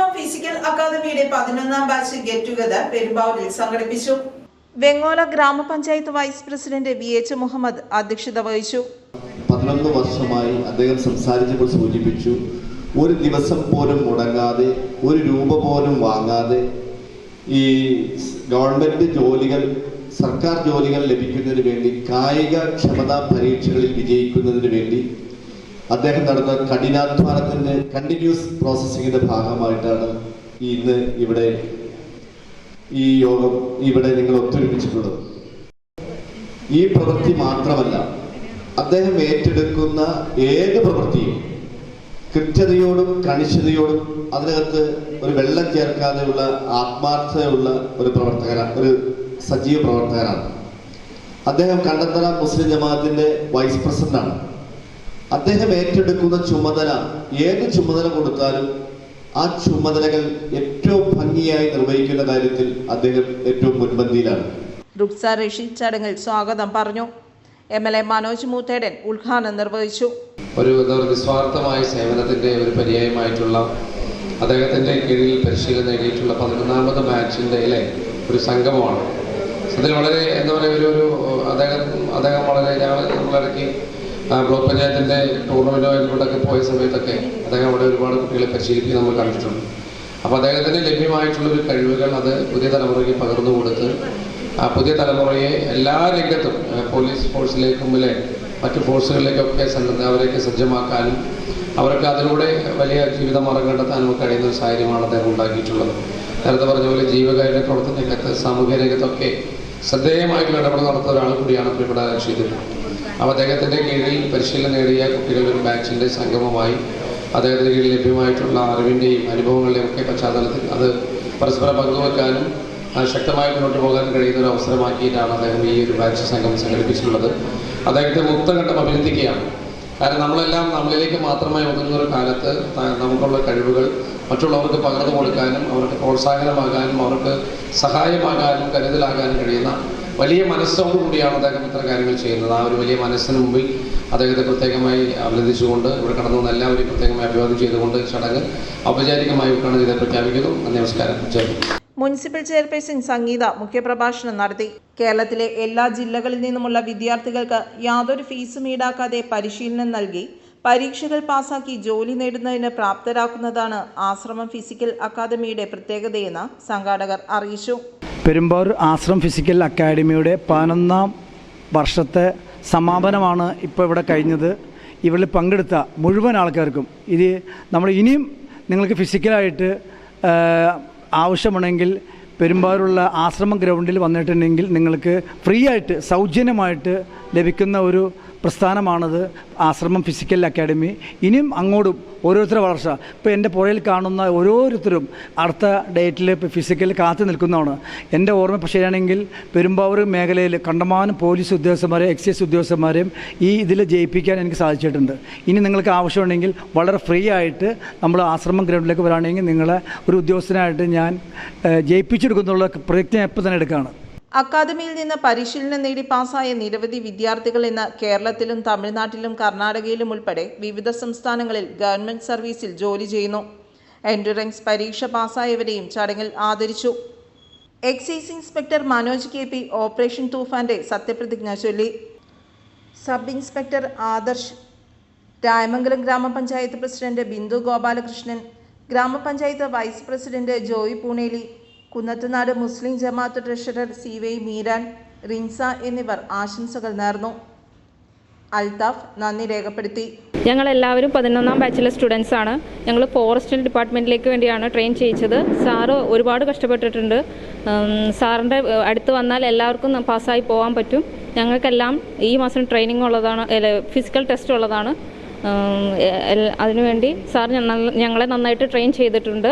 ആശ്രമം ഫിസിക്കൽ അക്കാദമിയുടെ 11ാം batch get together പെരുമ്പാവൂരിൽ സംഘടിപ്പിച്ചു. വെങ്ങോല ഗ്രാമപഞ്ചായത്ത് വൈസ് പ്രസിഡന്റ് VH മുഹമ്മദ് അധ്യക്ഷത വഹിച്ചു. 11 വർഷമായി അദ്ദേഹം സംസാരിച്ചപ്പോൾ സൂചിപ്പിച്ചു, ഒരു ദിവസം പോലും മുടങ്ങാതെ, ഒരു രൂപ പോലും വാങ്ങാതെ ഈ ഗവൺമെന്റ് ജോലികൾ, സർക്കാർ ജോലികൾ ലഭിക്കുന്നതിന് വേണ്ടി, കായിക ക്ഷമതാ പരീക്ഷകളിൽ വിജയിക്കുന്നതിന് വേണ്ടി അദ്ദേഹം നടന്ന കഠിനാധ്വാനത്തിന്റെ കണ്ടിന്യൂസ് പ്രോസസ്സിങ്ങിന്റെ ഭാഗമായിട്ടാണ് ഇന്ന് ഇവിടെ ഈ യോഗം ഇവിടെ നിങ്ങൾ ഒത്തൊരുമിച്ചിട്ടുള്ളത്. ഈ പ്രവൃത്തി മാത്രമല്ല, അദ്ദേഹം ഏറ്റെടുക്കുന്ന ഏത് പ്രവൃത്തിയും കൃത്യതയോടും കണിശതയോടും അതിനകത്ത് ഒരു വെള്ളം ചേർക്കാതെയുള്ള ആത്മാർത്ഥതയുള്ള ഒരു സജീവ പ്രവർത്തകനാണ്. അദ്ദേഹം കണ്ടന്തറ മുസ്ലിം ജമാഅത്തിന്റെ വൈസ് പ്രസിഡന്റാണ്. അദ്ദേഹം ഏറ്റെടുക്കുന്ന ചുമതല, ഏത് ചുമതല കൊടുത്താലും ആ ചുമതലകൾ ഏറ്റവും ഭംഗിയായി നിർവഹിക്കുന്ന കാര്യത്തിൽ അദ്ദേഹം ഏറ്റവും മുൻപന്തിയിലാണ്. റുക്സ റഷീദ് ചടങ്ങിൽ സ്വാഗതം പറഞ്ഞു. MLA മനോജ് മൂത്തേടൻ ഉദ്ഘാടനം നിർവഹിച്ചു. ഒരു നിസ്വാർത്ഥമായ സേവനത്തിന്റെ ഒരു പര്യായമായിട്ടുള്ള അദ്ദേഹത്തിന്റെ കീഴിൽ പരിശീലനം നേടിയിട്ടുള്ള 11ാമത് ബാച്ചിന്റെ ഒരു സംഗമമാണ്. അതിൽ വളരെ എന്താ പറയുക, അദ്ദേഹം വളരെ നമ്മളിടയ്ക്ക് ബ്ലോക്ക് പഞ്ചായത്തിന്റെ ടൂർണമെന്റുമായിട്ടൊക്കെ പോയ സമയത്തൊക്കെ അദ്ദേഹം അവിടെ ഒരുപാട് കുട്ടികളെ പരിശീലിപ്പിച്ച് നമ്മൾ കണ്ടിട്ടുണ്ട്. അപ്പോൾ അദ്ദേഹത്തിന് ലഭ്യമായിട്ടുള്ളൊരു കഴിവുകൾ അത് പുതിയ തലമുറയ്ക്ക് പകർന്നു കൊടുത്ത് പുതിയ തലമുറയെ എല്ലാ രംഗത്തും പോലീസ് ഫോഴ്സിലേക്കും മറ്റു ഫോഴ്സുകളിലേക്കൊക്കെ അവരെയൊക്കെ സജ്ജമാക്കാനും അവർക്ക് അതിലൂടെ വലിയ ജീവിതമാർഗം കണ്ടെത്താനും കഴിയുന്ന ഒരു സാഹചര്യമാണ് അദ്ദേഹം ഉണ്ടാക്കിയിട്ടുള്ളത്. നേരത്തെ പറഞ്ഞ പോലെ ജീവകാരുണ്യ പ്രവർത്തന രംഗത്ത്, സാമൂഹ്യ രംഗത്തൊക്കെ ശ്രദ്ധേയമായിട്ടുള്ള ഇടപെടൽ നടത്തുന്ന ഒരാൾ കൂടിയാണ് പ്രിയപ്പെട്ട റഷീദ്. അപ്പോൾ അദ്ദേഹത്തിൻ്റെ കീഴിൽ പരിശീലനം നേടിയ കുട്ടികളുടെ ഒരു ബാച്ചിൻ്റെ സംഗമമായി അദ്ദേഹത്തിൻ്റെ കീഴിൽ ലഭ്യമായിട്ടുള്ള അറിവിൻ്റെയും അനുഭവങ്ങളുടെയും ഒക്കെ പശ്ചാത്തലത്തിൽ അത് പരസ്പരം പങ്കുവെക്കാനും ശക്തമായി മുന്നോട്ട് പോകാൻ കഴിയുന്ന ഒരു അവസരമാക്കിയിട്ടാണ് അദ്ദേഹം ഈ ഒരു ബാച്ച് സംഗമം സംഘടിപ്പിച്ചിട്ടുള്ളത്. അദ്ദേഹത്തെ മുക്തഘട്ടം അഭിനന്ദിക്കുകയാണ്. കാരണം നമ്മളെല്ലാം നമ്മളിലേക്ക് മാത്രമായി ഒതുങ്ങുന്ന ഒരു കാലത്ത് നമുക്കുള്ള കഴിവുകൾ മറ്റുള്ളവർക്ക് പകർന്നു കൊടുക്കാനും അവർക്ക് പ്രോത്സാഹനമാകാനും അവർക്ക് സഹായമാകാനും കരുതലാകാനും കഴിയുന്ന വലിയ മനസ്സോടുകൂടിയാണ് അദ്ദേഹം ഇത്തരം കാര്യങ്ങൾ ചെയ്യുന്നത്. ആ ഒരു വലിയ മനസ്സിന് മുമ്പിൽ അദ്ദേഹത്തെ പ്രത്യേകമായി അഭിനന്ദിച്ചുകൊണ്ട് ഇവിടെ കടന്നു വന്ന എല്ലാവരെയും പ്രത്യേകമായി അഭിവാദ്യം ചെയ്തുകൊണ്ട് ചടങ്ങ് ഔപചാരികമായി ഉദ്ഘാടനം ചെയ്ത് പ്രഖ്യാപിക്കുന്നു. നന്ദി, നമസ്കാരം. മുനിസിപ്പൽ ചെയർപേഴ്സൺ സംഗീത മുഖ്യപ്രഭാഷണം നടത്തി. കേരളത്തിലെ എല്ലാ ജില്ലകളിൽ നിന്നുമുള്ള വിദ്യാർത്ഥികൾക്ക് യാതൊരു ഫീസും ഈടാക്കാതെ പരിശീലനം നൽകി പരീക്ഷകൾ പാസാക്കി ജോലി നേടുന്നതിന് പ്രാപ്തരാക്കുന്നതാണ് ആശ്രമം ഫിസിക്കൽ അക്കാദമിയുടെ പ്രത്യേകതയെന്ന് സംഘാടകർ അറിയിച്ചു. പെരുമ്പാവൂർ ആശ്രമം ഫിസിക്കൽ അക്കാദമിയുടെ 11ാം വർഷത്തെ സമാപനമാണ് ഇപ്പോൾ ഇവിടെ കഴിഞ്ഞത്. ഇവരിൽ പങ്കെടുത്ത മുഴുവൻ ആൾക്കാർക്കും ഇത് നമ്മൾ ഇനിയും നിങ്ങൾക്ക് ഫിസിക്കലായിട്ട് ആവശ്യമുണ്ടെങ്കിൽ പെരുമ്പാവൂരുള്ള ആശ്രമം ഗ്രൗണ്ടിൽ വന്നിട്ടുണ്ടെങ്കിൽ നിങ്ങൾക്ക് ഫ്രീ ആയിട്ട് സൗജന്യമായിട്ട് ലഭിക്കുന്ന ഒരു പ്രസ്ഥാനമാണത് ആശ്രമം ഫിസിക്കൽ അക്കാദമി. ഇനിയും അങ്ങോട്ടും ഓരോരുത്തരുടെ വളർച്ച, ഇപ്പോൾ എൻ്റെ പുറയിൽ കാണുന്ന ഓരോരുത്തരും അടുത്ത ഡേറ്റിൽ ഇപ്പോൾ ഫിസിക്കൽ കാത്തു നിൽക്കുന്നതാണ്. എൻ്റെ ഓർമ്മ ശരിയാണെങ്കിൽ പെരുമ്പാവൂർ മേഖലയിൽ കണ്ടമാനം പോലീസ് ഉദ്യോഗസ്ഥന്മാരെയും എക്സൈസ് ഉദ്യോഗസ്ഥന്മാരെയും ഈ ഇതിൽ ജയിപ്പിക്കാൻ എനിക്ക് സാധിച്ചിട്ടുണ്ട്. ഇനി നിങ്ങൾക്ക് ആവശ്യമുണ്ടെങ്കിൽ വളരെ ഫ്രീ ആയിട്ട് നമ്മൾ ആശ്രമം ഗ്രൗണ്ടിലേക്ക് വരാണെങ്കിൽ നിങ്ങളെ ഒരു ഉദ്യോഗസ്ഥനായിട്ട് ഞാൻ ജയിപ്പിച്ചെടുക്കുന്നുള്ള പ്രയത്നം എപ്പോൾ തന്നെ എടുക്കുകയാണ്. അക്കാദമിയിൽ നിന്ന് പരിശീലനം നേടി പാസ്സായ നിരവധി വിദ്യാർത്ഥികൾ ഇന്ന് കേരളത്തിലും തമിഴ്നാട്ടിലും കർണാടകയിലും ഉൾപ്പെടെ വിവിധ സംസ്ഥാനങ്ങളിൽ ഗവൺമെന്റ് സർവീസിൽ ജോലി ചെയ്യുന്നു. എൻട്രൻസ് പരീക്ഷ പാസ്സായവരെയും ചടങ്ങിൽ ആദരിച്ചു. Excise inspector Manoj KP operation തൂഫാന്റെ സത്യപ്രതിജ്ഞ ചൊല്ലി. സബ് ഇൻസ്പെക്ടർ ആദർശ്, രായമംഗലം ഗ്രാമപഞ്ചായത്ത് പ്രസിഡന്റ് ബിന്ദു ഗോപാലകൃഷ്ണൻ, ഗ്രാമപഞ്ചായത്ത് വൈസ് പ്രസിഡന്റ് ജോയി പൂണേലി, കുന്നത്തുനാട് മുസ്ലിം ജമാഅത്ത് ട്രഷറർ CY മീരാൻ, റിൻസ എന്നിവർ ആശംസകൾ നേർന്നു. അൽതാഫ് നന്ദി രേഖപ്പെടുത്തി. ഞങ്ങളെല്ലാവരും 11ാം ബാച്ചിലെ സ്റ്റുഡൻസ് ആണ്. ഞങ്ങൾ ഫോറസ്റ്റ് ഡിപ്പാർട്ട്മെൻറ്റിലേക്ക് വേണ്ടിയാണ് ട്രെയിൻ ചെയ്യിച്ചത്. സാറ് ഒരുപാട് കഷ്ടപ്പെട്ടിട്ടുണ്ട്. സാറിൻ്റെ അടുത്ത് വന്നാൽ എല്ലാവർക്കും പാസ്സായി പോകാൻ പറ്റും. ഞങ്ങൾക്കെല്ലാം ഈ മാസം ട്രെയിനിങ് ഉള്ളതാണ്, ഫിസിക്കൽ ടെസ്റ്റ് ഉള്ളതാണ്. അതിനുവേണ്ടി സാർ ഞങ്ങളെ നന്നായിട്ട് ട്രെയിൻ ചെയ്തിട്ടുണ്ട്.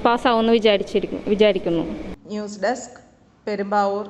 പാസ്സാവുമെന്ന് വിചാരിക്കുന്നു. News desk, Perumbavoor.